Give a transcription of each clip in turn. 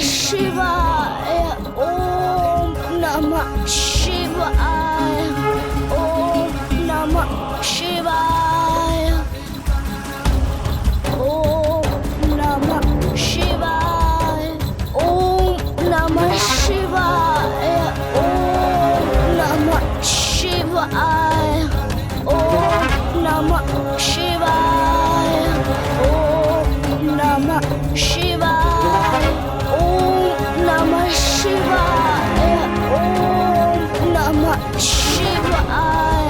शिवाय ओम नमः शिवाय ओम नमः शिवाय ओम नमः शिवाय ओम नमः शिवाय ओम नमः शिवाय ओम नमः शिवाय ओम नमः शिवाय ओम नमः शिवाय ओम नमः शिवाय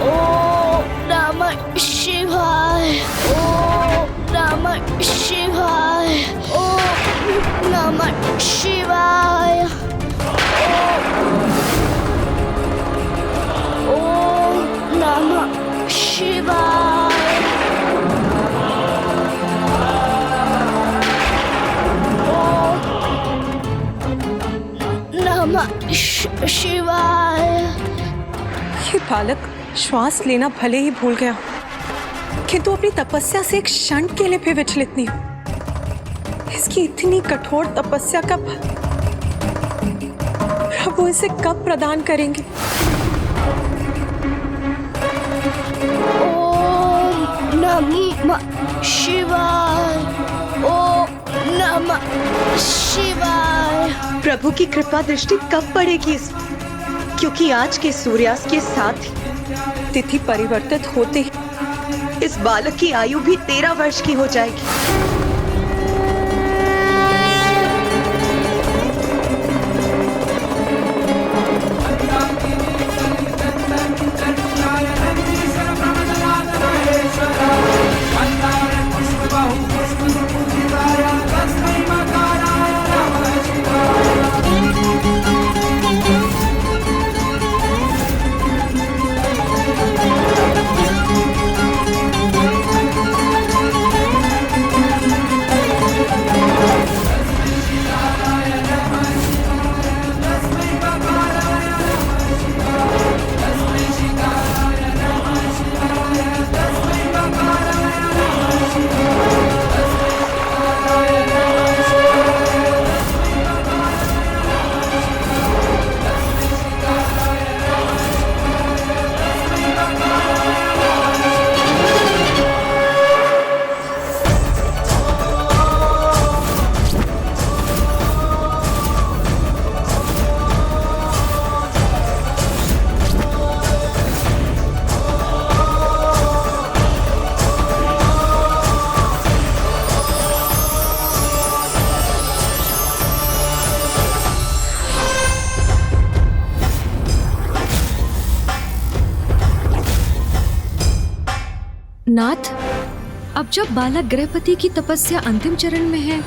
ओम नमः शिवाय ओम नमः शिवाय ओम नमः शिवाय ओम नमः शिवाय नमः शिवाय। ये बालक श्वास लेना भले ही भूल गया, किंतु अपनी तपस्या से एक क्षण के लिए भी विचलित नहीं। इसकी इतनी कठोर तपस्या का फल प्रभु इसे कब प्रदान करेंगे? ओम नमः शिवाय ओम नमः शिवाय। प्रभु की कृपा दृष्टि कब पड़ेगी इस, क्योंकि आज के सूर्यास्त के साथ ही तिथि परिवर्तित होते ही इस बालक की आयु भी 13 वर्ष की हो जाएगी। नाथ, अब जब बालक गृहपति की तपस्या अंतिम चरण में है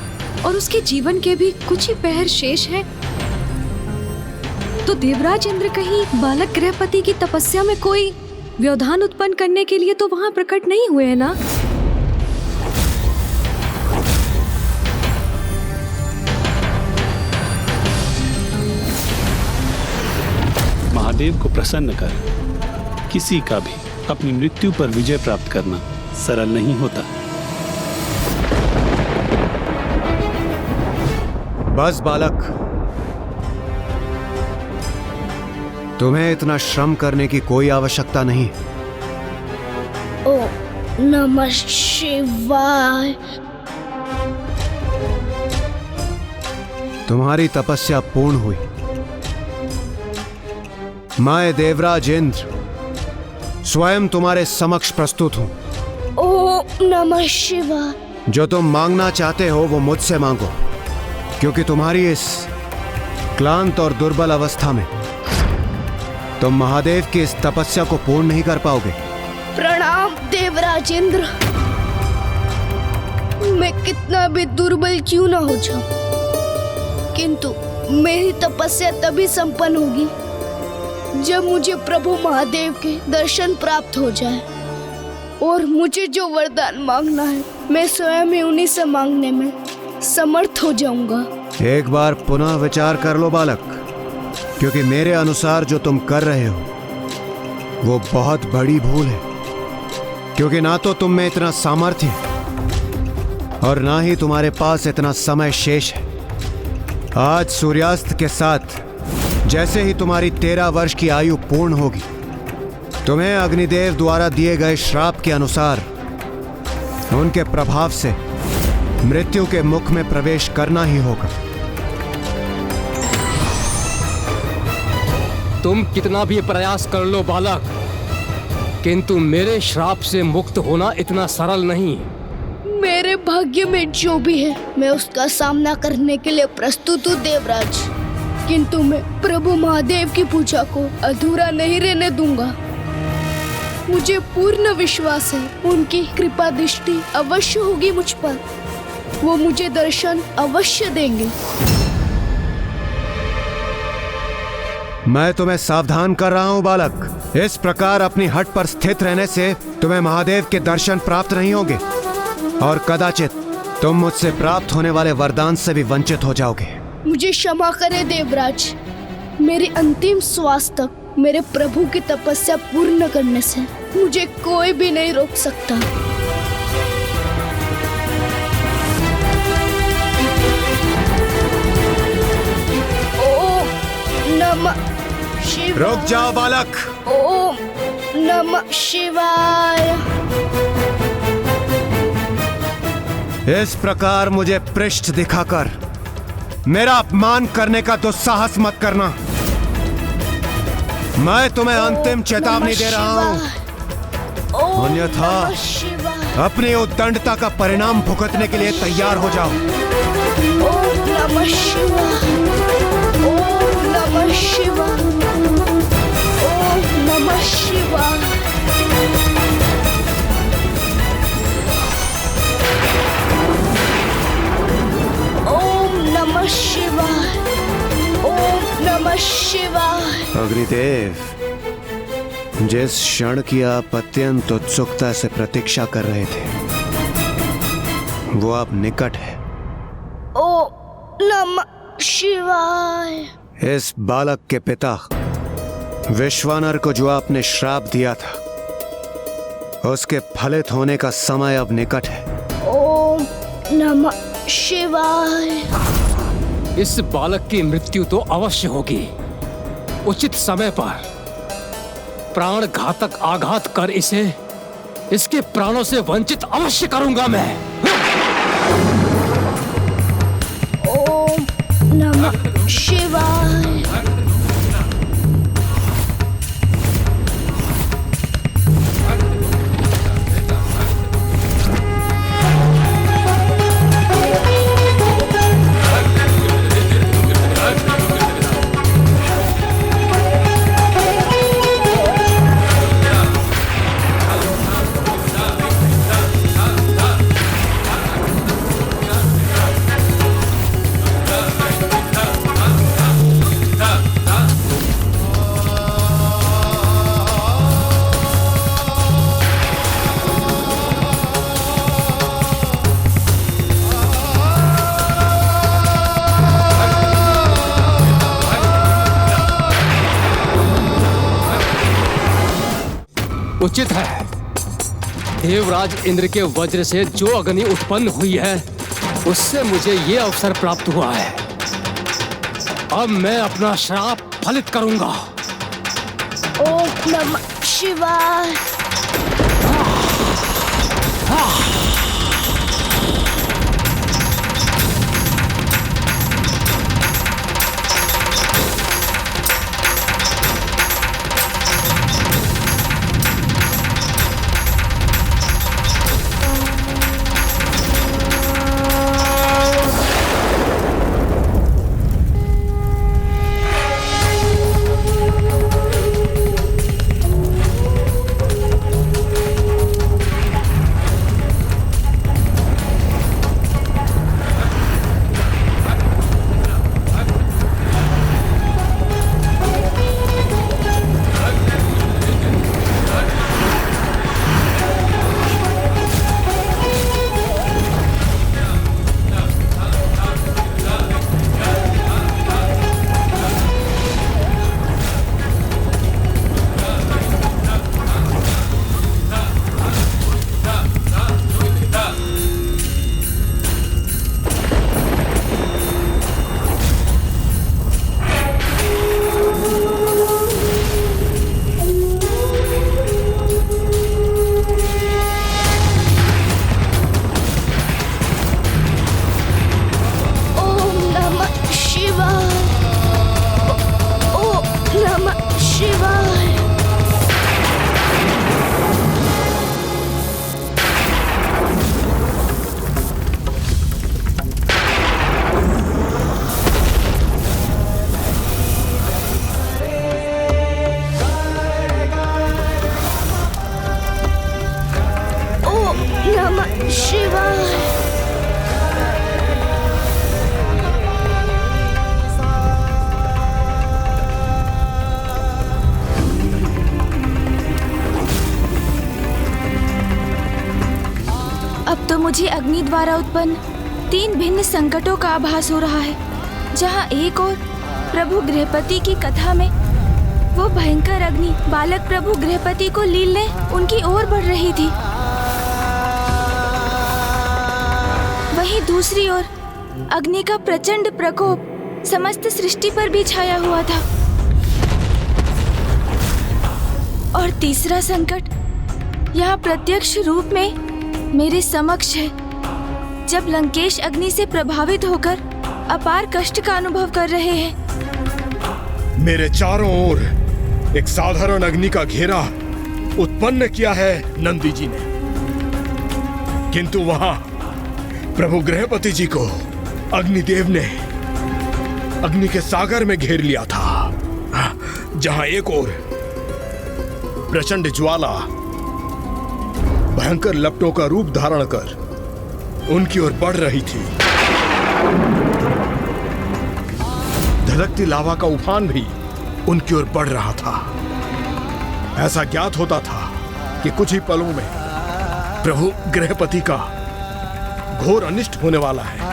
और उसके जीवन के भी कुछ ही पहर शेष है, तो देवराज इंद्र कहीं बालक गृहपति की तपस्या में कोई व्यवधान उत्पन्न करने के लिए तो वहां प्रकट नहीं हुए हैं ना? महादेव को प्रसन्न कर किसी का भी अपनी मृत्यु पर विजय प्राप्त करना सरल नहीं होता। बस बालक, तुम्हें इतना श्रम करने की कोई आवश्यकता नहीं। ओम नमः शिवाय। तुम्हारी तपस्या पूर्ण हुई। मैं देवराज इंद्र स्वयं तुम्हारे समक्ष प्रस्तुत हूं। ओम नमः शिवाय। जो तुम मांगना चाहते हो वो मुझसे मांगो, क्योंकि तुम्हारी इस क्लांत और दुर्बल अवस्था में तुम महादेव की इस तपस्या को पूर्ण नहीं कर पाओगे। प्रणाम देवराज इंद्र। मैं कितना भी दुर्बल क्यों ना हो जाऊं, किंतु मेरी तपस्या तभी संपन्न होगी जब मुझे प्रभु महादेव के दर्शन प्राप्त हो जाए, और मुझे जो वरदान मांगना है मैं स्वयं ही उन्हीं से मांगने में समर्थ हो जाऊंगा। एक बार पुनः विचार कर लो बालक, क्योंकि मेरे अनुसार जो तुम कर रहे हो वो बहुत बड़ी भूल है। क्योंकि ना तो तुम में इतना सामर्थ्य और ना ही तुम्हारे पास इतना समय शेष है। आज सूर्यास्त के साथ जैसे ही तुम्हारी 13 वर्ष की आयु पूर्ण होगी, तुम्हें अग्निदेव द्वारा दिए गए श्राप के अनुसार उनके प्रभाव से मृत्यु के मुख में प्रवेश करना ही होगा। तुम कितना भी प्रयास कर लो बालक, किंतु मेरे श्राप से मुक्त होना इतना सरल नहीं। मेरे भाग्य में जो भी है मैं उसका सामना करने के लिए प्रस्तुत हूँ देवराज, किंतु मैं प्रभु महादेव की पूजा को अधूरा नहीं रहने दूंगा। मुझे पूर्ण विश्वास है उनकी कृपा दृष्टि अवश्य होगी मुझ पर, वो मुझे दर्शन अवश्य देंगे। मैं तुम्हें सावधान कर रहा हूँ बालक। इस प्रकार अपनी हट पर स्थित रहने से तुम्हें महादेव के दर्शन प्राप्त नहीं होंगे और कदाचित तुम मुझसे प्राप्त होने वाले वरदान से भी वंचित हो जाओगे। मुझे क्षमा करें देवराज, मेरी अंतिम श्वास तक मेरे प्रभु की तपस्या पूर्ण करने से मुझे कोई भी नहीं रोक सकता। ओम नमः शिवाय। रुक जाओ बालक। ओम नमः शिवाय। इस प्रकार मुझे पृष्ठ दिखाकर मेरा अपमान करने का दुस्साहस मत करना। मैं तुम्हें अंतिम चेतावनी दे रहा हूँ, अन्यथा अपनी उद्दंडता का परिणाम भुगतने के लिए तैयार हो जाओ। ओम नमः शिवाय। ओम नमः शिवाय। ओम नमः शिवाय। ओम नमः शिवाय। ओम नमः शिवाय। अग्निदेव, जिस क्षण की आप अत्यंत उत्सुकता से प्रतीक्षा कर रहे थे वो अब निकट है। ओम नमः शिवाय। इस बालक के पिता विश्वानर को जो आपने श्राप दिया था, उसके फलित होने का समय अब निकट है। ओम नमः शिवाय। इस बालक की मृत्यु तो अवश्य होगी। उचित समय पर प्राण घातक आघात कर इसे इसके प्राणों से वंचित अवश्य करूंगा मैं। ओम नमः शिवाय। उचित है। देवराज इंद्र के वज्र से जो अग्नि उत्पन्न हुई है उससे मुझे ये अवसर प्राप्त हुआ है। अब मैं अपना श्राप फलित करूंगा। ओम नमः शिवाय। मुझे अग्नि द्वारा उत्पन्न 3 भिन्न संकटों का आभास हो रहा है। जहाँ एक ओर प्रभु गृहपति की कथा में वो भयंकर अग्नि बालक प्रभु गृहपति को लीलने उनकी ओर बढ़ रही थी, वहीं दूसरी ओर अग्नि का प्रचंड प्रकोप समस्त सृष्टि पर भी छाया हुआ था। और तीसरा संकट यहाँ प्रत्यक्ष रूप में मेरे समक्ष है, जब लंकेश अग्नि से प्रभावित होकर अपार कष्ट का अनुभव कर रहे हैं। मेरे चारों ओर एक साधारण अग्नि का घेरा उत्पन्न किया है नंदी जी ने, किंतु वहां प्रभु गृहपति जी को अग्निदेव ने अग्नि के सागर में घेर लिया था, जहां एक ओर प्रचंड ज्वाला भयंकर लपटों का रूप धारण कर उनकी ओर बढ़ रही थी। धधकती लावा का उफान भी उनकी ओर बढ़ रहा था। ऐसा ज्ञात होता था कि कुछ ही पलों में प्रभु गृहपति का घोर अनिष्ट होने वाला है।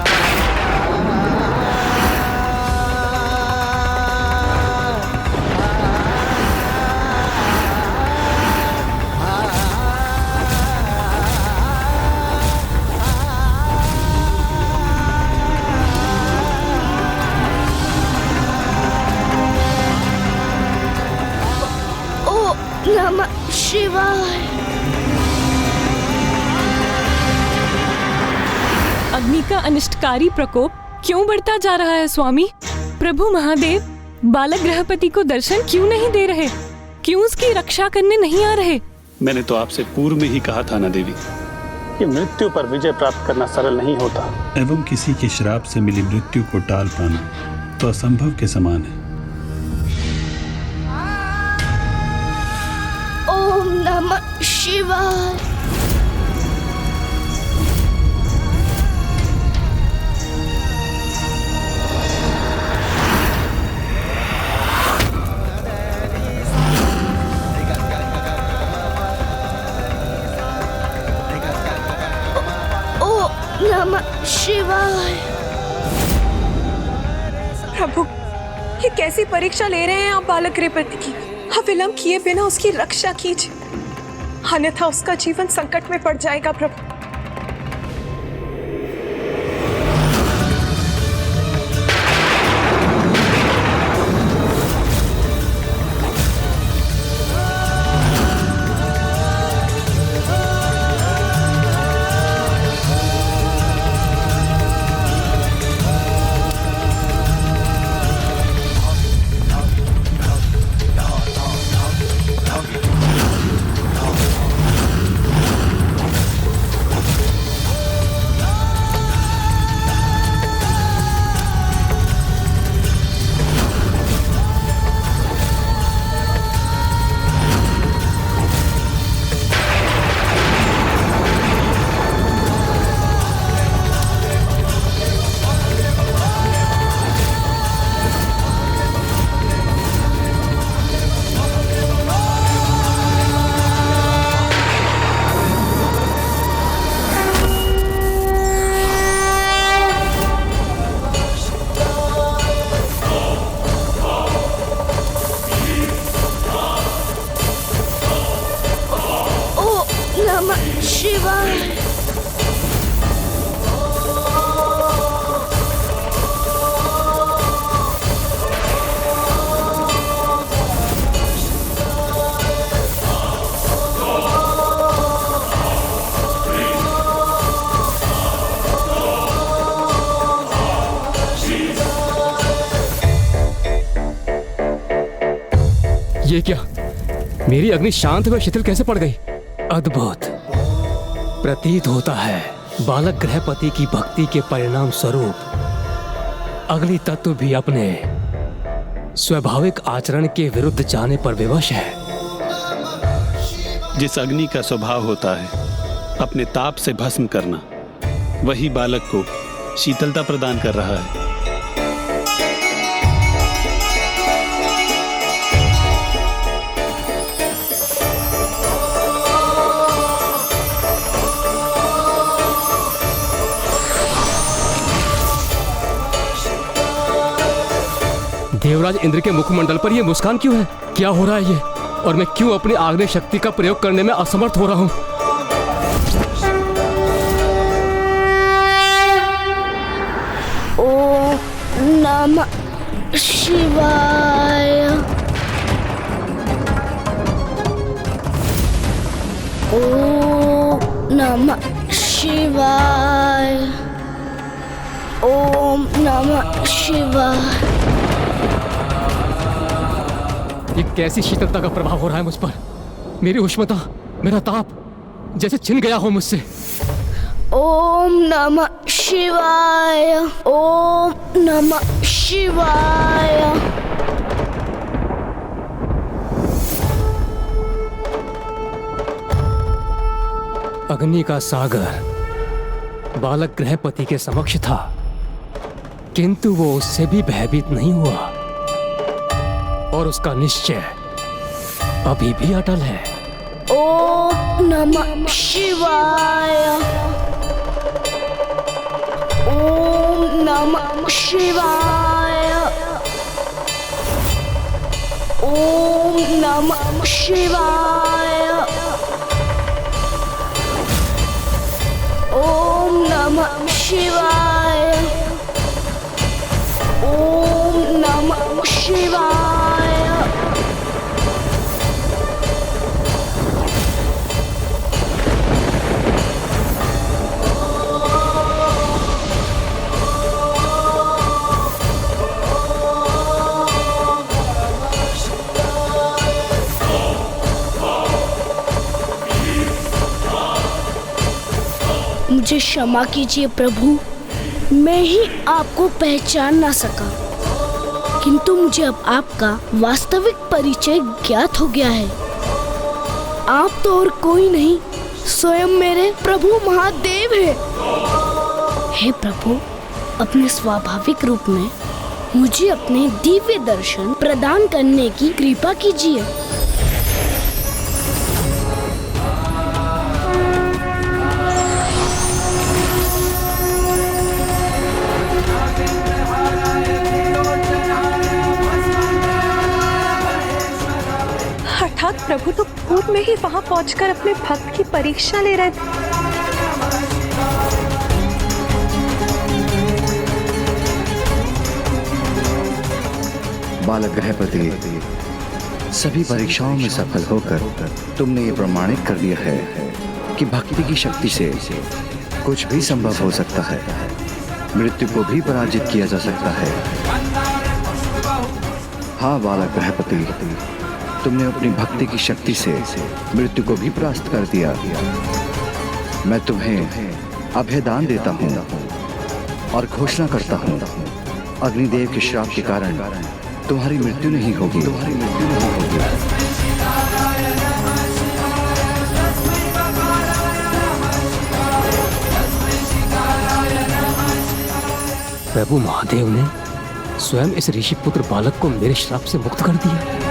नमः शिवाय। अग्नि का अनिष्टकारी प्रकोप क्यों बढ़ता जा रहा है स्वामी? प्रभु महादेव बालक गृहपति को दर्शन क्यों नहीं दे रहे? क्यों उसकी रक्षा करने नहीं आ रहे? मैंने तो आपसे पूर्व में ही कहा था ना देवी कि मृत्यु पर विजय प्राप्त करना सरल नहीं होता, एवं किसी के श्राप से मिली मृत्यु को टाल पाना तो असंभव के समान है। ओम नमः शिवाय। नमः शिवाय। प्रभु, ये कैसी परीक्षा ले रहे हैं आप बालक गृहपति की? अविलंब किए बिना उसकी रक्षा कीजिए, अन्यथा उसका जीवन संकट में पड़ जाएगा। प्रभु, ये क्या? मेरी अग्नि शांत व शिथिल कैसे पड़ गई? अद्भुत प्रतीत होता है बालक गृहपति की भक्ति के परिणाम स्वरूप अग्नि तत्व भी अपने स्वाभाविक आचरण के विरुद्ध जाने पर विवश है। जिस अग्नि का स्वभाव होता है अपने ताप से भस्म करना, वही बालक को शीतलता प्रदान कर रहा है। देवराज इंद्र के मुखमंडल पर ये मुस्कान क्यों है? क्या हो रहा है ये? और मैं क्यों अपनी आग्नेय शक्ति का प्रयोग करने में असमर्थ हो रहा हूँ? ओम नमः शिवाय। ओम नमः शिवाय। ओम नमः शिवाय। ये कैसी शीतलता का प्रभाव हो रहा है मुझ पर? मेरी उष्णता, मेरा ताप जैसे छिन गया हो मुझसे। ओम नमः शिवाय। ओम नमः शिवाय। अग्नि का सागर बालक गृहपति के समक्ष था, किंतु वो उससे भी भयभीत नहीं हुआ और उसका निश्चय अभी भी अटल है। ओम नमः शिवाय। ओम नमः शिवाय। ओम नमः शिवाय। ओम नमः शिवाय। ओम नमः शिवाय। मुझे क्षमा कीजिए प्रभु, मैं ही आपको पहचान ना सका, किंतु मुझे अब आपका वास्तविक परिचय ज्ञात हो गया है। आप तो और कोई नहीं, स्वयं मेरे प्रभु महादेव हैं। हे प्रभु, अपने स्वाभाविक रूप में मुझे अपने दिव्य दर्शन प्रदान करने की कृपा कीजिए। अर्थात प्रभु तो पूर्व में ही वहां पहुंचकर अपने भक्त की परीक्षा ले रहे थे। बालक गृहपति, सभी परीक्षाओं में सफल होकर तुमने ये प्रमाणित कर दिया है कि भक्ति की शक्ति से कुछ भी संभव हो सकता है, मृत्यु को भी पराजित किया जा सकता है। हाँ बालक गृहपति, तुमने अपनी भक्ति की शक्ति से मृत्यु को भी परास्त कर दिया। मैं तुम्हें अभयदान देता हूँ और घोषणा करता हूँ, अग्निदेव के श्राप के कारण तुम्हारी मृत्यु नहीं होगी। प्रभु महादेव ने स्वयं इस ऋषि पुत्र बालक को मेरे श्राप से मुक्त कर दिया।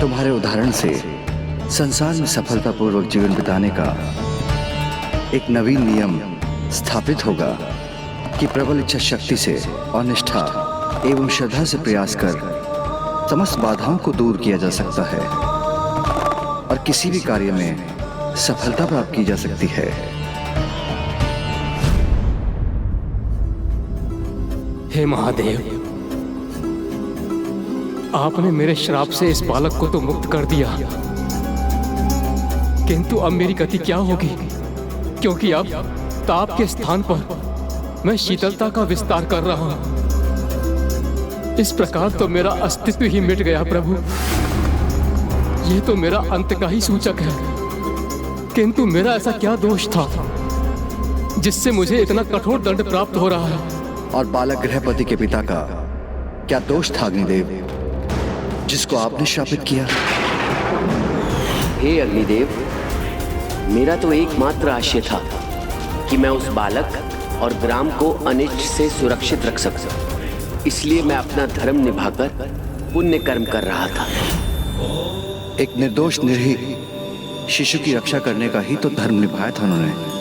तुम्हारे उदाहरण से संसार में सफलतापूर्वक जीवन बिताने का एक नवीन नियम स्थापित होगा कि प्रबल इच्छा शक्ति से और निष्ठा एवं श्रद्धा से प्रयास कर समस्त बाधाओं को दूर किया जा सकता है और किसी भी कार्य में सफलता प्राप्त की जा सकती है। हे महादेव, आपने मेरे श्राप से इस बालक को तो मुक्त कर दिया, किंतु अब मेरी गति क्या होगी? क्योंकि अब ताप के स्थान पर मैं शीतलता का विस्तार कर रहा हूं। इस प्रकार तो मेरा अस्तित्व ही मिट गया प्रभु। ये तो मेरा अंत का ही सूचक है, किंतु मेरा ऐसा क्या दोष था जिससे मुझे इतना कठोर दंड प्राप्त हो रहा है? और बालक गृहपति के पिता का क्या दोष था अग्निदेव? जिसको आपने श्रापित किया? हे अग्निदेव, मेरा तो एकमात्र आशय था कि मैं उस बालक और ग्राम को अनिष्ट से सुरक्षित रख सकूं। इसलिए मैं अपना धर्म निभाकर पुण्य कर्म कर रहा था। एक निर्दोष निरीह शिशु की रक्षा करने का ही तो धर्म निभाया था उन्होंने।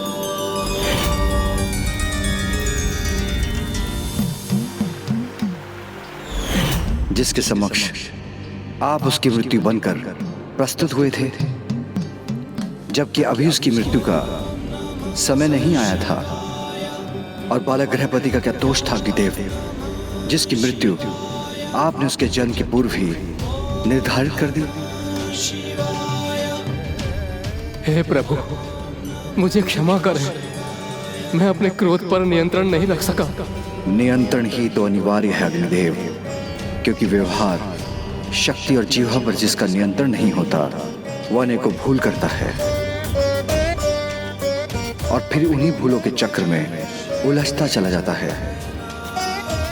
जिसके समक्ष आप उसकी मृत्यु बनकर प्रस्तुत हुए थे, जबकि अभी उसकी मृत्यु का समय नहीं आया था। और बालक गृहपति का क्या दोष था अग्निदेव, जिसकी मृत्यु आपने उसके जन्म के पूर्व ही निर्धारित कर दी? हे प्रभु, मुझे क्षमा करें। मैं अपने क्रोध पर नियंत्रण नहीं रख सका। नियंत्रण ही तो अनिवार्य है अग्निदेव, क्योंकि व्यवहार, शक्ति और जीवा पर जिसका नियंत्रण नहीं होता वह अनेकों भूल करता है और फिर उन्हीं भूलों के चक्र में उलझता चला जाता है।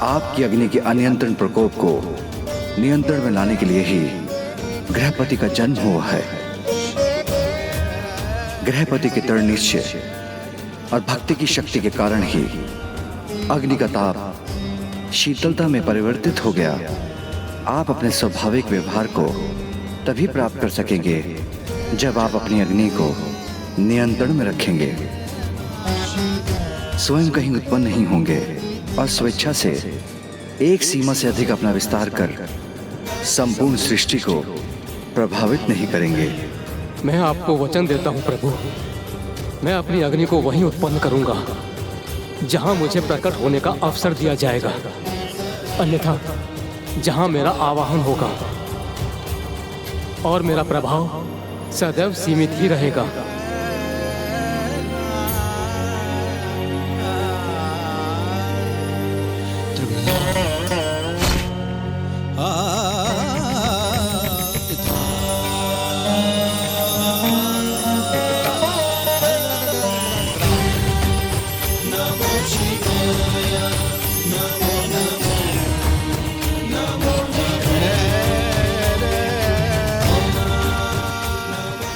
आपकी अग्नि के अनियंत्रण प्रकोप को नियंत्रण में लाने के लिए ही गृहपति का जन्म हुआ है। गृहपति के दृढ़ निश्चय और भक्ति की शक्ति के कारण ही अग्नि का ताप शीतलता में परिवर्तित हो गया। आप अपने स्वाभाविक व्यवहार को तभी प्राप्त कर सकेंगे जब आप अपनी अग्नि को नियंत्रण में रखेंगे। स्वयं कहीं उत्पन्न नहीं होंगे और स्वेच्छा से एक सीमा से अधिक अपना विस्तार कर संपूर्ण सृष्टि को प्रभावित नहीं करेंगे। मैं आपको वचन देता हूँ प्रभु, मैं अपनी अग्नि को वहीं उत्पन्न करूंगा जहां मुझे प्रकट होने का अवसर दिया जाएगा। अन्यथा जहां मेरा आवाहन होगा और मेरा प्रभाव सदैव सीमित ही रहेगा।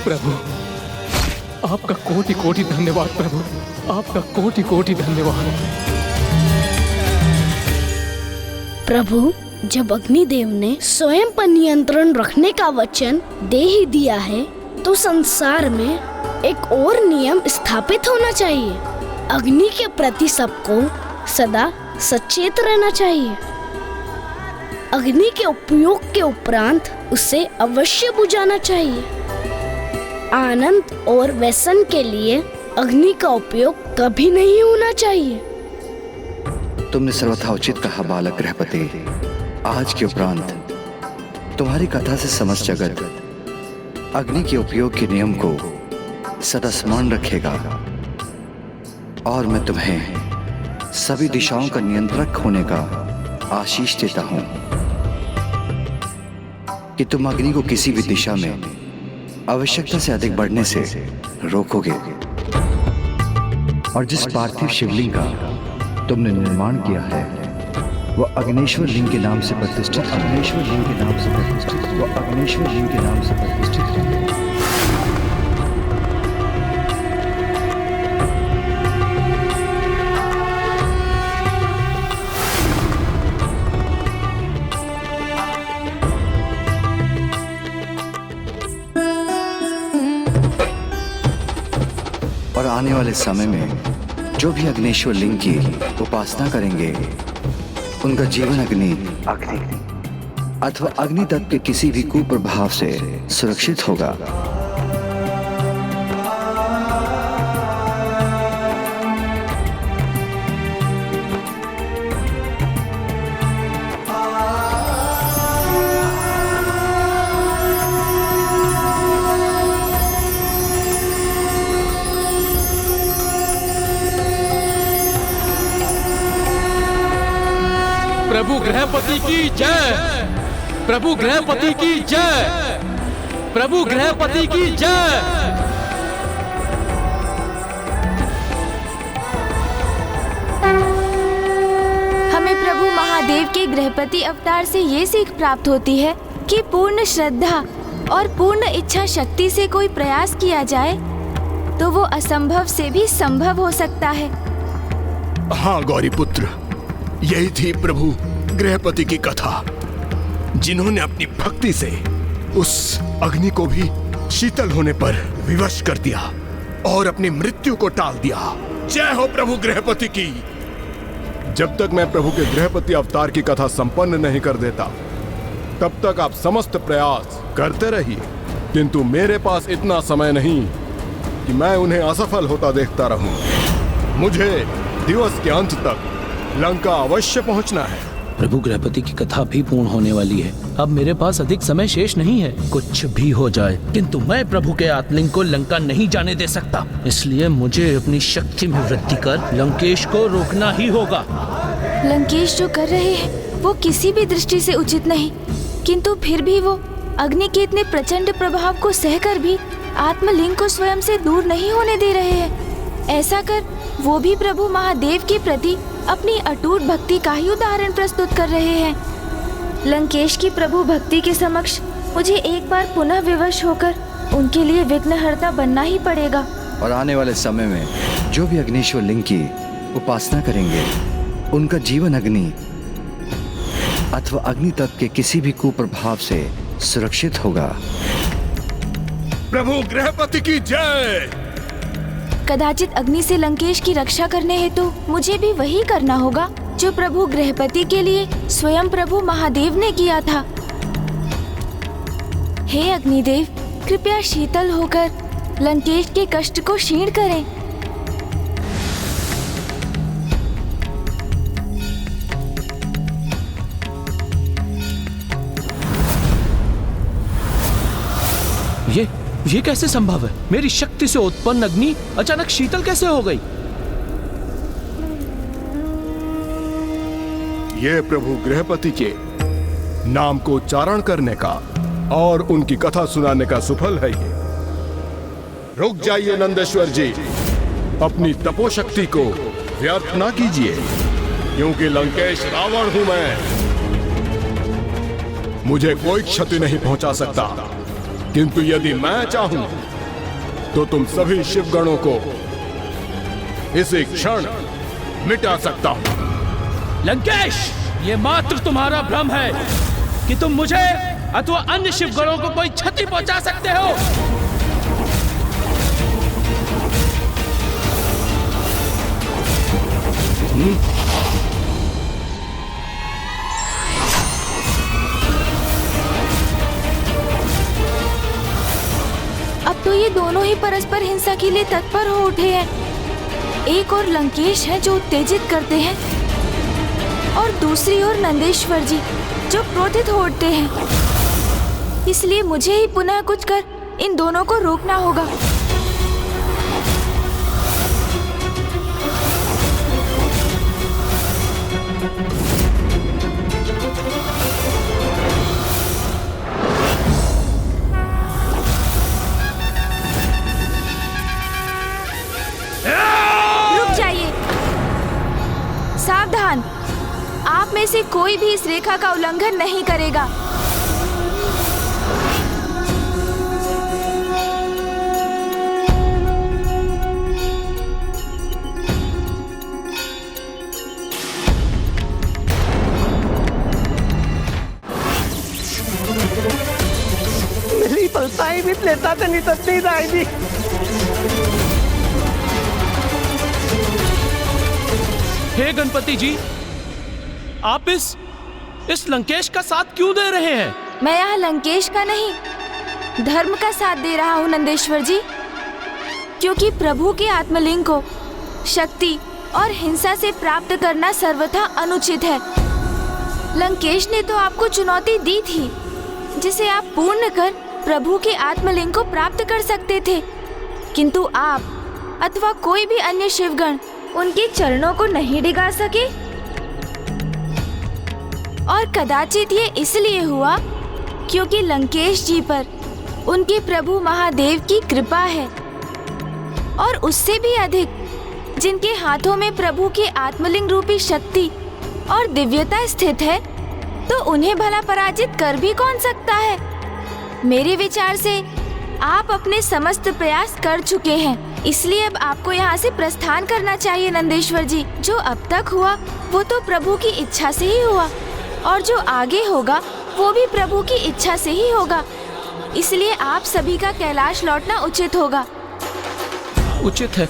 प्रभु, आपका कोटि कोटि धन्यवाद प्रभु, आपका कोटि कोटि धन्यवाद। प्रभु, जब अग्निदेव ने स्वयं पर नियंत्रण रखने का वचन दे ही दिया है, तो संसार में एक और नियम स्थापित होना चाहिए। अग्नि के प्रति सबको सदा सचेत रहना चाहिए। अग्नि के उपयोग के उपरांत उसे अवश्य बुझाना चाहिए। आनंद और व्यसन के लिए अग्नि का उपयोग कभी नहीं होना चाहिए। तुमने सर्वथा उचित कहा बालक गृहपति। आज के उपरांत तुम्हारी कथा से समस्त जगत अग्नि के उपयोग के नियम को सदा स्मरण रखेगा और मैं तुम्हें सभी दिशाओं का नियंत्रक होने का आशीष देता हूं कि तुम अग्नि को किसी भी दिशा में आवश्यकता से अधिक बढ़ने से रोकोगे और जिस पार्थिव शिवलिंग का तुमने निर्माण किया है वह अग्नेश्वर लिंग के नाम से प्रतिष्ठित, अग्नेश्वर लिंग के नाम से प्रतिष्ठित, वह अग्नेश्वर लिंग के नाम से प्रतिष्ठित है। और आने वाले समय में जो भी अग्नेश्वर लिंग की उपासना करेंगे उनका जीवन अग्नि अथवा अग्नि तत्व के किसी भी कुप्रभाव से सुरक्षित होगा। प्रभु गृहपति की जय, प्रभु गृहपति की जय, प्रभु गृहपति की जय। हमें प्रभु महादेव के गृहपति अवतार से ये सीख प्राप्त होती है कि पूर्ण श्रद्धा और पूर्ण इच्छा शक्ति से कोई प्रयास किया जाए तो वो असंभव से भी संभव हो सकता है। हाँ गौरी पुत्र, यही थी प्रभु गृहपति की कथा, जिन्होंने अपनी भक्ति से उस अग्नि को भी शीतल होने पर विवश कर दिया और अपनी मृत्यु को टाल दिया। जय हो प्रभु गृहपति की। जब तक मैं प्रभु के गृहपति अवतार की कथा संपन्न नहीं कर देता, तब तक आप समस्त प्रयास करते रहिए, किंतु मेरे पास इतना समय नहीं कि मैं उन्हें असफल होता देखता रहूं। मुझे दिवस के अंत तक लंका अवश्य पहुंचना है। प्रभु गृहपति की कथा भी पूर्ण होने वाली है। अब मेरे पास अधिक समय शेष नहीं है। कुछ भी हो जाए, किंतु मैं प्रभु के आत्मलिंग को लंका नहीं जाने दे सकता। इसलिए मुझे अपनी शक्ति में वृद्धि कर लंकेश को रोकना ही होगा। लंकेश जो कर रहे हैं वो किसी भी दृष्टि से उचित नहीं, किंतु फिर भी वो अग्नि के इतने प्रचंड प्रभाव को सहकर भी आत्मलिंग को स्वयं से दूर नहीं होने दे रहे हैं। ऐसा कर वो भी प्रभु महादेव के प्रति अपनी अटूट भक्ति का ही उदाहरण प्रस्तुत कर रहे हैं। लंकेश की प्रभु भक्ति के समक्ष मुझे एक बार पुनः विवश होकर उनके लिए विघ्नहर्ता बनना ही पड़ेगा। और आने वाले समय में जो भी अग्निश्वर लिंग की उपासना करेंगे, उनका जीवन अग्नि अथवा अग्नि तत्व के किसी भी कुप्रभाव से सुरक्षित होगा। प्रभु गृहपति की जय। कदाचित अग्नि से लंकेश की रक्षा करने हेतु मुझे भी वही करना होगा जो प्रभु गृहपति के लिए स्वयं प्रभु महादेव ने किया था। हे अग्निदेव, कृपया शीतल होकर लंकेश के कष्ट को क्षीण करें। ये कैसे संभव है? मेरी शक्ति से उत्पन्न अग्नि अचानक शीतल कैसे हो गई? ये प्रभु गृहपति के नाम को उच्चारण करने का और उनकी कथा सुनाने का सुफल है ये। रुक जाइए नंदेश्वर जी, अपनी तपोशक्ति को व्यर्थ ना कीजिए, क्योंकि लंकेश रावण हूं मैं। मुझे कोई क्षति नहीं पहुंचा सकता, किंतु यदि मैं चाहूं तो तुम सभी शिवगणों को इसी क्षण मिटा सकता हूं। लंकेश, ये मात्र तुम्हारा भ्रम है कि तुम मुझे अथवा अन्य शिवगणों को कोई क्षति पहुंचा सकते हो। अब तो ये दोनों ही परस्पर हिंसा के लिए तत्पर हो उठे हैं। एक और लंकेश है जो उत्तेजित करते हैं और दूसरी ओर नंदेश्वर जी जो क्रोधित हो उठते हैं। इसलिए मुझे ही पुनः कुछ कर इन दोनों को रोकना होगा। सावधान, आप में से कोई भी इस रेखा का उल्लंघन नहीं करेगा। मेरी पलताई भी लेता तो नहीं तस्ती रायदी। हे गणपति जी, आप इस लंकेश का साथ क्यों दे रहे हैं? मैं यहाँ लंकेश का नहीं, धर्म का साथ दे रहा हूँ नंदेश्वर जी, क्योंकि प्रभु के आत्मलिंग को शक्ति और हिंसा से प्राप्त करना सर्वथा अनुचित है। लंकेश ने तो आपको चुनौती दी थी, जिसे आप पूर्ण कर प्रभु के आत्मलिंग को प्राप्त कर सकते थे, किंतु आप अथवा कोई भी अन्य शिवगण उनके चरणों को नहीं डिगा सके। और कदाचित ये इसलिए हुआ क्योंकि लंकेश जी पर उनके प्रभु महादेव की कृपा है, और उससे भी अधिक जिनके हाथों में प्रभु के आत्मलिंग रूपी शक्ति और दिव्यता स्थित है, तो उन्हें भला पराजित कर भी कौन सकता है। मेरे विचार से आप अपने समस्त प्रयास कर चुके हैं, इसलिए अब आपको यहाँ से प्रस्थान करना चाहिए नंदेश्वर जी। जो अब तक हुआ वो तो प्रभु की इच्छा से ही हुआ, और जो आगे होगा वो भी प्रभु की इच्छा से ही होगा। इसलिए आप सभी का कैलाश लौटना उचित होगा। उचित है।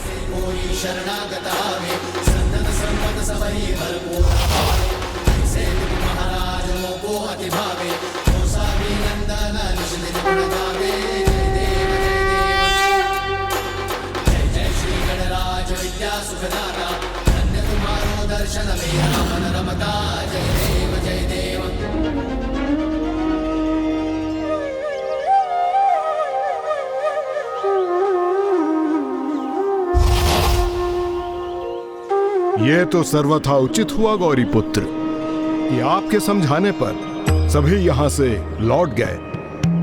ये तो सर्वथा उचित हुआ गौरी पुत्र कि आपके समझाने पर सभी यहाँ से लौट गए,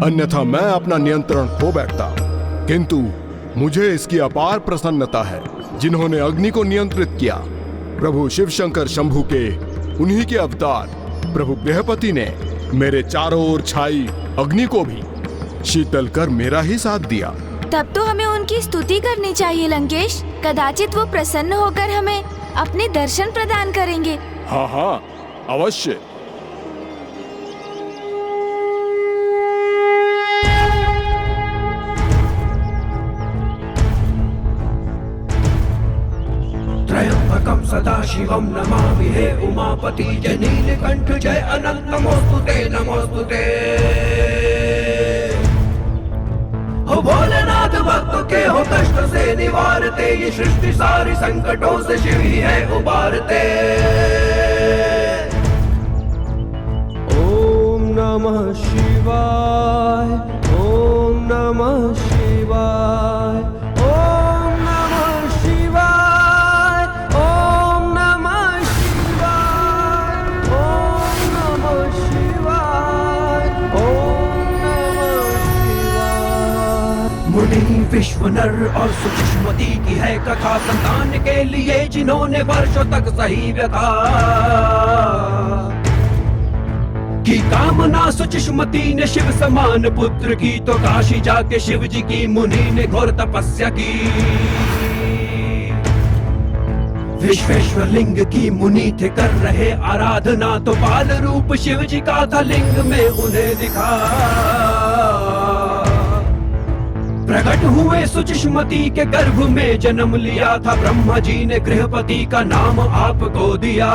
अन्यथा मैं अपना नियंत्रण खो बैठता। किंतु मुझे इसकी अपार प्रसन्नता है जिन्होंने अग्नि को नियंत्रित किया। प्रभु शिव शंकर शंभु के उन्हीं के अवतार प्रभु गृहपति ने मेरे चारों ओर छाई अग्नि को भी शीतल कर मेरा ही साथ दिया। तब तो हमें उनकी स्तुति करनी चाहिए लंकेश। कदाचित वो प्रसन्न होकर हमें अपने दर्शन प्रदान करेंगे। हाँ हाँ अवश्य। त्रयंबकं सदाशिवं नमामि हे उमापति जय नीलकंठ जय अनंत नमोस्तुते नमोस्तुते। हो भोलेनाथ भक्तों के हो कष्ट से निवारते, ये सृष्टि सारी संकटों से शिव ही है उबारते। ओम नमः शिवाय ओम नमः शिवाय ओम नमः शिवाय ओम नमः शिवाय ओम नमः शिवाय ओम नमः शिवाय। मुनि विश्व नर और सुषमती की है कथा, संतान के लिए जिन्होंने वर्षों तक सही व्यथा की कामना। सुषमती ने शिव समान पुत्र की, तो काशी जाके शिव जी की मुनि ने घोर तपस्या की। विश्वेश्वर लिंग की मुनि थे कर रहे आराधना, तो बाल रूप शिव जी का था लिंग में उन्हें दिखा। प्रकट हुए सुषमती के गर्भ में जन्म लिया था, ब्रह्मा जी ने गृहपति का नाम आपको दिया।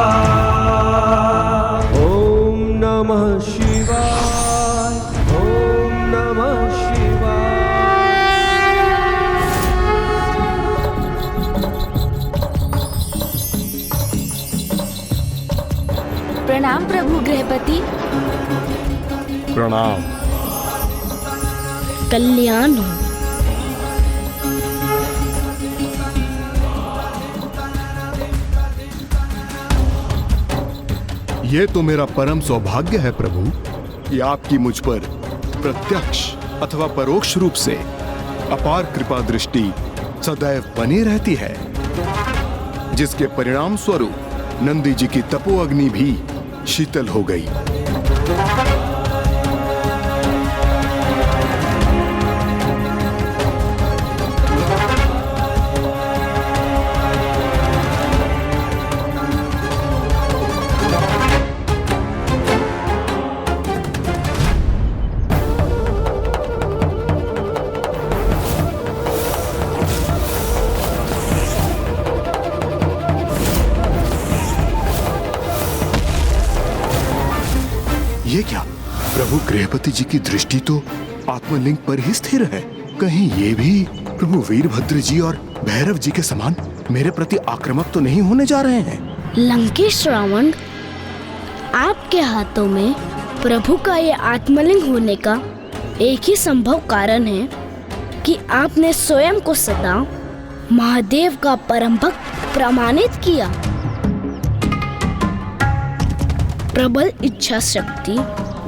ओम नमः शिवाय ओम नमः शिवाय। प्रणाम प्रभु गृहपति। प्रणाम। कल्याण हो। ये तो मेरा परम सौभाग्य है प्रभु कि आपकी मुझ पर प्रत्यक्ष अथवा परोक्ष रूप से अपार कृपा दृष्टि सदैव बनी रहती है, जिसके परिणाम स्वरूप नंदी जी की तपो अग्नि भी शीतल हो गई। ये क्या? प्रभु गृहपति जी की दृष्टि तो आत्मलिंग पर ही स्थिर है। कहीं ये भी प्रभु वीरभद्र जी और भैरव जी के समान मेरे प्रति आक्रामक तो नहीं होने जा रहे हैं? लंकेश रावण, आपके हाथों में प्रभु का ये आत्मलिंग होने का एक ही संभव कारण है कि आपने स्वयं को सदा महादेव का परम भक्त प्रमाणित किया। प्रबल इच्छा शक्ति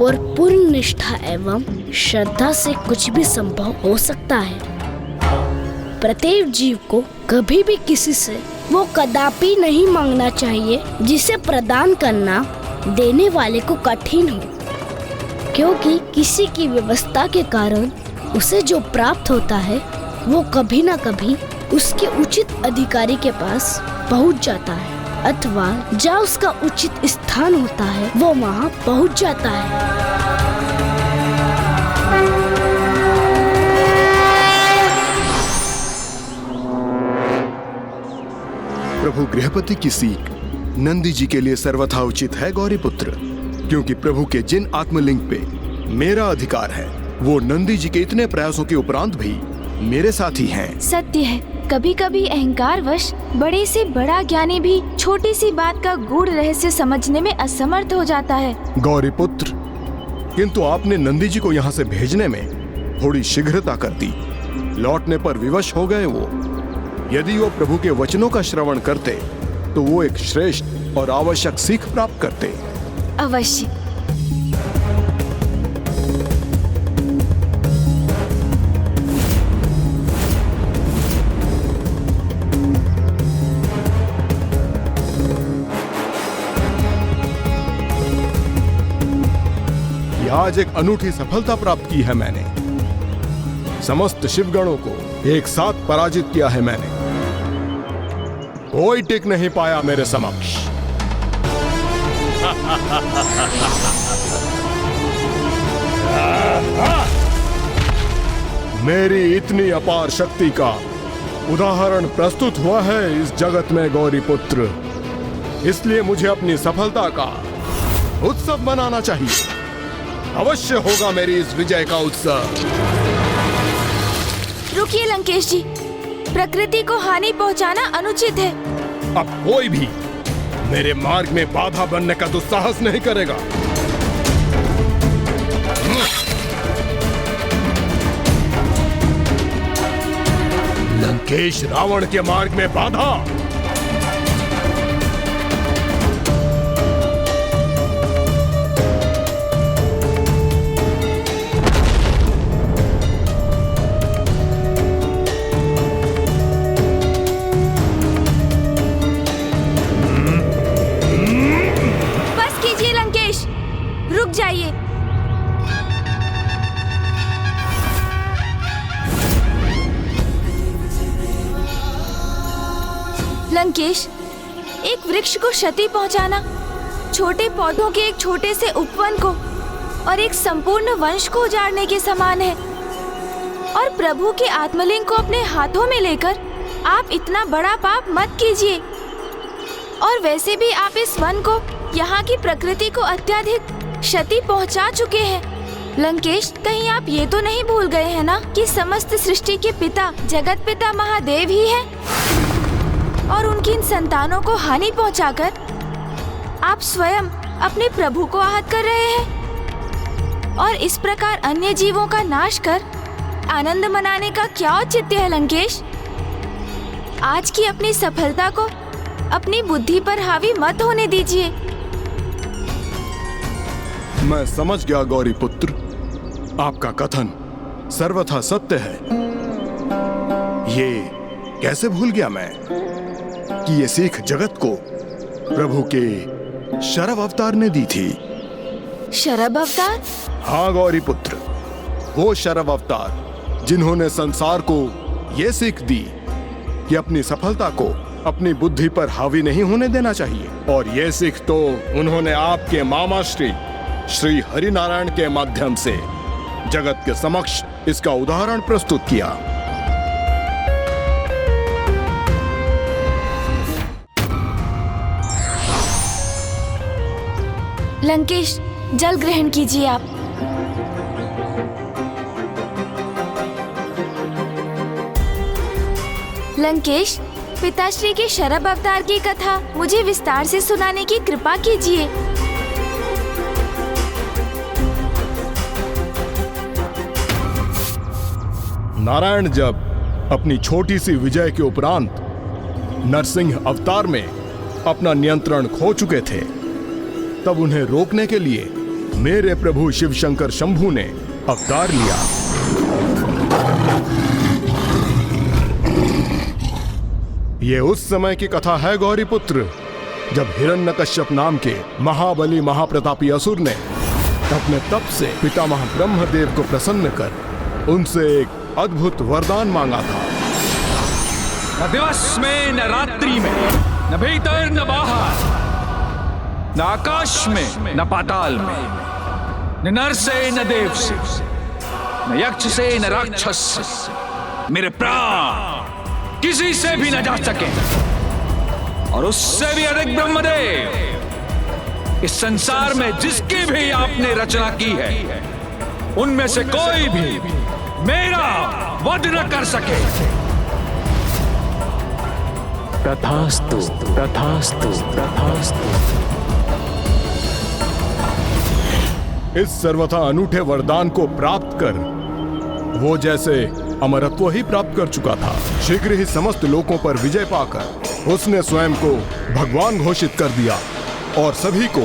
और पूर्ण निष्ठा एवं श्रद्धा से कुछ भी संभव हो सकता है। प्रत्येक जीव को कभी भी किसी से वो कदापि नहीं मांगना चाहिए जिसे प्रदान करना देने वाले को कठिन हो, क्योंकि किसी की व्यवस्था के कारण उसे जो प्राप्त होता है वो कभी ना कभी उसके उचित अधिकारी के पास पहुंच जाता है, अथवा जहाँ उसका उचित स्थान होता है वो वहाँ पहुंच जाता है। प्रभु गृहपति की सीख नंदी जी के लिए सर्वथा उचित है गौरीपुत्र, क्योंकि प्रभु के जिन आत्मलिंग पे मेरा अधिकार है वो नंदी जी के इतने प्रयासों के उपरांत भी मेरे साथी हैं। सत्य है, कभी कभी अहंकारवश बड़े से बड़ा ज्ञानी भी छोटी सी बात का गूढ़ रहस्य समझने में असमर्थ हो जाता है। गौरीपुत्र, किंतु आपने नंदी जी को यहाँ से भेजने में थोड़ी शीघ्रता कर दी। लौटने पर विवश हो गए वो। यदि वो प्रभु के वचनों का श्रवण करते तो वो एक श्रेष्ठ और आवश्यक सीख प्राप्त करते। अवश्य। आज एक अनूठी सफलता प्राप्त की है मैंने। समस्त शिवगणों को एक साथ पराजित किया है मैंने। कोई टिक नहीं पाया मेरे समक्ष। मेरी इतनी अपार शक्ति का उदाहरण प्रस्तुत हुआ है इस जगत में गौरीपुत्र, इसलिए मुझे अपनी सफलता का उत्सव मनाना चाहिए। अवश्य होगा मेरी इस विजय का उत्सव। रुकिए लंकेश जी, प्रकृति को हानि पहुंचाना अनुचित है। अब कोई भी मेरे मार्ग में बाधा बनने का दुस्साहस नहीं करेगा। लंकेश रावण के मार्ग में बाधा। जाइए। लंकेश, एक वृक्ष को क्षति पहुंचाना छोटे पौधों के एक छोटे से उपवन को और एक संपूर्ण वंश को उजाड़ने के समान है। और प्रभु के आत्मलिंग को अपने हाथों में लेकर आप इतना बड़ा पाप मत कीजिए। और वैसे भी आप इस वन को, यहाँ की प्रकृति को अत्यधिक क्षति पहुंचा चुके हैं। लंकेश, कहीं आप ये तो नहीं भूल गए हैं ना कि समस्त सृष्टि के पिता जगत पिता महादेव ही हैं, और उनकी इन संतानों को हानि पहुंचाकर आप स्वयं अपने प्रभु को आहत कर रहे हैं। और इस प्रकार अन्य जीवों का नाश कर आनंद मनाने का क्या औचित्य है लंकेश? आज की अपनी सफलता को अपनी बुद्धि पर हावी मत होने दीजिए। मैं समझ गया गौरीपुत्र, आपका कथन सर्वथा सत्य है। ये कैसे भूल गया मैं कि ये सीख जगत को प्रभु के शरव अवतार ने दी थी। शरव अवतार? हाँ गौरीपुत्र, वो शरव अवतार जिन्होंने संसार को ये सीख दी कि अपनी सफलता को अपनी बुद्धि पर हावी नहीं होने देना चाहिए। और ये सीख तो उन्होंने आपके मामा श्री हरिनारायण के माध्यम से जगत के समक्ष इसका उदाहरण प्रस्तुत किया। लंकेश, जल ग्रहण कीजिए आप। लंकेश, पिताश्री के शरभ अवतार की कथा मुझे विस्तार से सुनाने की कृपा कीजिए। नारायण जब अपनी छोटी सी विजय के उपरांत नरसिंह अवतार में अपना नियंत्रण खो चुके थे, तब उन्हें रोकने के लिए मेरे प्रभु शिव शंकर शंभू ने अवतार लिया। ये उस समय की कथा है गौरीपुत्र, जब हिरण्यकश्यप नाम के महाबली महाप्रतापी असुर ने अपने तप से पितामह ब्रह्मदेव को प्रसन्न कर उनसे एक अद्भुत वरदान मांगा था। न दिवस में न रात्रि में, न भीतर न बाहर, न आकाश में न पाताल में, न नर से न देव से, न यक्ष से न राक्षस से, मेरे प्राण किसी से भी न जा सके। और उससे भी अधिक ब्रह्मदेव, इस संसार में जिसकी भी आपने रचना की है, उनमें से कोई भी मेरा वध न कर सके। तथास्तु, तथास्तु, तथास्तु। इस सर्वथा अनूठे वरदान को प्राप्त कर वो जैसे अमरत्व ही प्राप्त कर चुका था। शीघ्र ही समस्त लोकों पर विजय पाकर उसने स्वयं को भगवान घोषित कर दिया और सभी को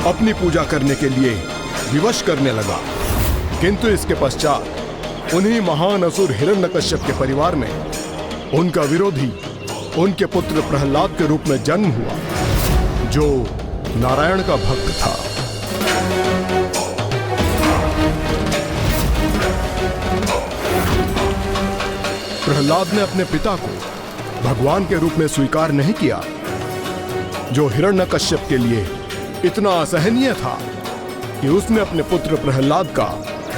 अपनी पूजा करने के लिए विवश करने लगा। किंतु इसके पश्चात उन्हीं महान असुर हिरण्यकश्यप के परिवार में उनका विरोधी उनके पुत्र प्रहलाद के रूप में जन्म हुआ, जो नारायण का भक्त था। प्रहलाद ने अपने पिता को भगवान के रूप में स्वीकार नहीं किया, जो हिरण्यकश्यप के लिए इतना असहनीय था कि उसने अपने पुत्र प्रहलाद का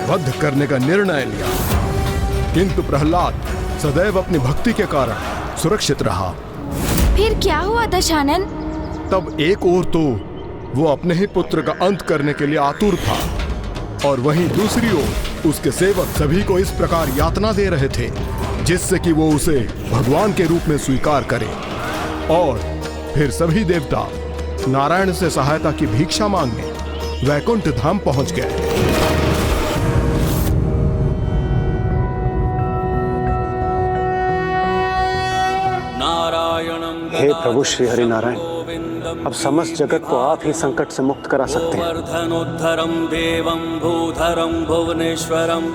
वध करने का निर्णय लिया। किंतु प्रहलाद सदैव अपनी भक्ति के कारण सुरक्षित रहा। फिर क्या हुआ दशानन? तब एक ओर तो वो अपने ही पुत्र का अंत करने के लिए आतुर था, और वहीं दूसरी ओर उसके सेवक सभी को इस प्रकार यातना दे रहे थे जिससे कि वो उसे भगवान के रूप में स्वीकार करे। और फिर सभी देवता नारायण से सहायता की भिक्षा मांगने वैकुंठ धाम पहुंच गए। हे प्रभु श्री हरि नारायण, अब समस्त जगत को आप ही संकट से मुक्त करा सकते हैं। देवं भूधरं भुवनेश्वरम्।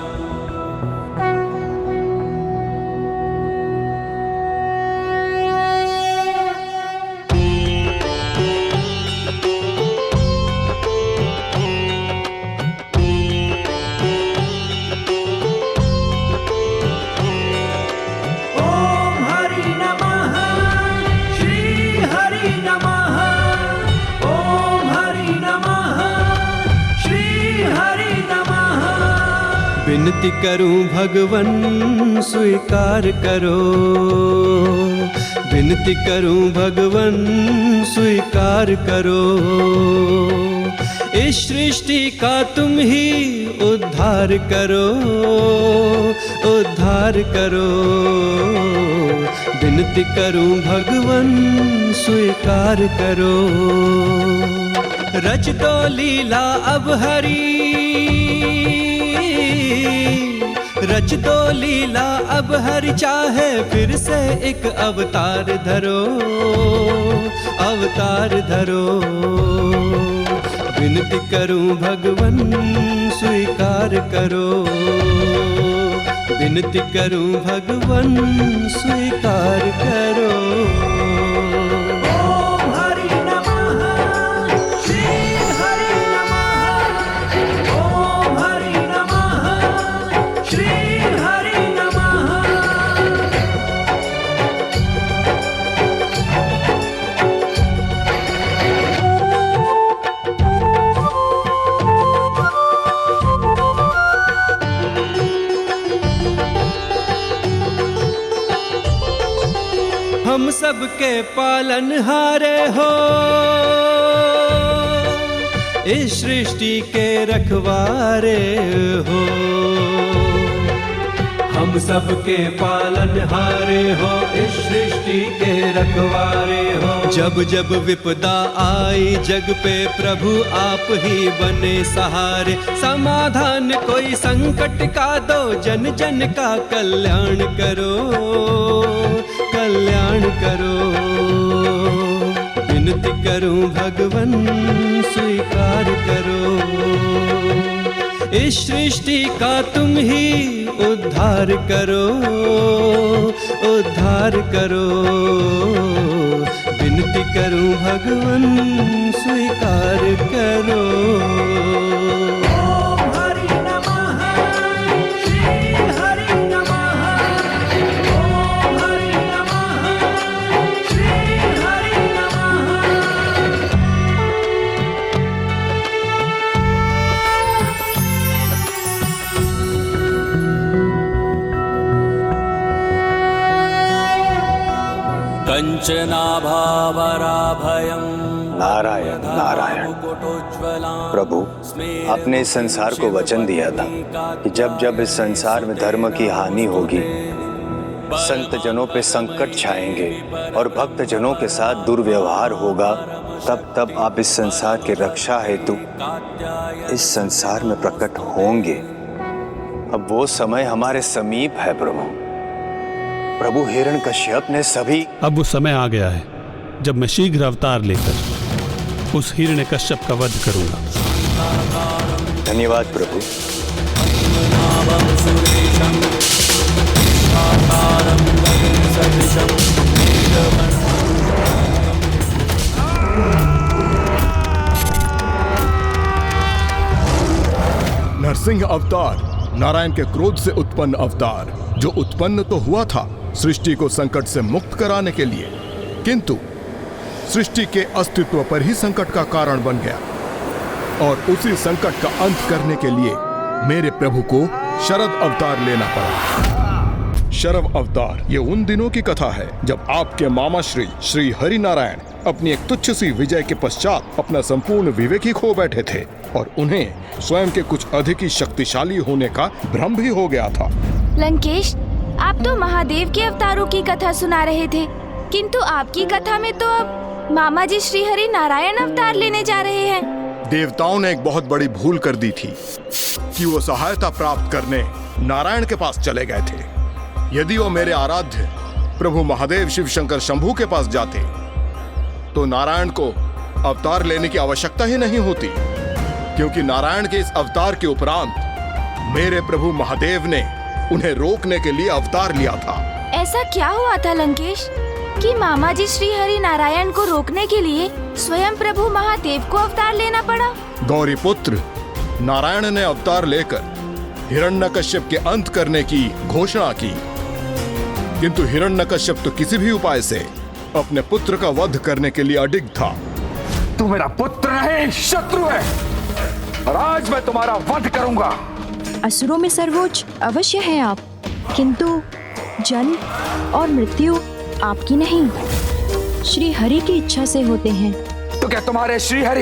विनती करूं भगवन स्वीकार करो, विनती करूं भगवन स्वीकार करो। इस सृष्टि का तुम ही उद्धार करो, उद्धार करो। विनती करूं भगवन स्वीकार करो। रच दो लीला अब हरी, रच दो लीला अब हर चाहे फिर से एक अवतार धरो, अवतार धरो। विनती करूं भगवन स्वीकार करो, विनती करूं भगवन स्वीकार करो। हम सबके पालनहारे हो, इस सृष्टि के रखवारे हो। हम सबके पालनहारे हो, इस सृष्टि के रखवारे हो। जब जब विपदा आई जग पे प्रभु आप ही बने सहारे। समाधान कोई संकट का दो, जन जन का कल्याण करो, कल्याण करो। विनती करूं भगवन स्वीकार करो। इस सृष्टि का तुम ही उद्धार करो, उद्धार करो। विनती करूं भगवन स्वीकार करो। कंचनाभावराभयं नारायण नारायण। प्रभु, आपने इस संसार को वचन दिया था कि जब जब इस संसार में धर्म की हानि होगी, संत जनों पे संकट छाएंगे और भक्त जनों के साथ दुर्व्यवहार होगा, तब तब आप इस संसार की रक्षा हेतु इस संसार में प्रकट होंगे। अब वो समय हमारे समीप है प्रभु। प्रभु, हिरण्यकश्यप ने सभी। अब वो समय आ गया है जब मैं शीघ्र अवतार लेकर उस हिरण्यकश्यप का वध करूंगा। धन्यवाद प्रभु। नरसिंह अवतार नारायण के क्रोध से उत्पन्न अवतार, जो उत्पन्न तो हुआ था सृष्टि को संकट से मुक्त कराने के लिए, किंतु सृष्टि के अस्तित्व पर ही संकट का कारण बन गया और उसी संकट का अंत करने के लिए मेरे प्रभु को शरद अवतार लेना पड़ा। शरद अवतार ये उन दिनों की कथा है जब आपके मामा श्री हरि नारायण अपनी एक तुच्छ सी विजय के पश्चात अपना संपूर्ण विवेक ही खो बैठे थे और उन्हें स्वयं के कुछ अधिक ही शक्तिशाली होने का भ्रम भी हो गया था। लंकेश, आप तो महादेव के अवतारों की कथा सुना रहे थे, किंतु आपकी कथा में तो अब मामा जी श्री हरि नारायण अवतार लेने जा रहे हैं। देवताओं ने एक बहुत बड़ी भूल कर दी थी कि वो सहायता प्राप्त करने नारायण के पास चले गए थे। यदि वो मेरे आराध्य प्रभु महादेव शिव शंकर शंभू के पास जाते तो नारायण को अवतार लेने की आवश्यकता ही नहीं होती, क्योंकि नारायण के इस अवतार के उपरांत मेरे प्रभु महादेव ने उन्हें रोकने के लिए अवतार लिया था। ऐसा क्या हुआ था लंकेश कि मामा जी श्री हरि नारायण को रोकने के लिए स्वयं प्रभु महादेव को अवतार लेना पड़ा? गौरी पुत्र, नारायण ने अवतार लेकर हिरण्यकश्यप के अंत करने की घोषणा की, किंतु हिरण्यकश्यप तो किसी भी उपाय से अपने पुत्र का वध करने के लिए अडिग था। तू मेरा पुत्र नहीं, शत्रु है और आज मैं तुम्हारा वध करूंगा। असुरों में सर्वोच्च अवश्य हैं आप, किंतु जन्म और मृत्यु आपकी नहीं, श्री हरि की इच्छा से होते हैं। तो क्या तुम्हारे श्री हरि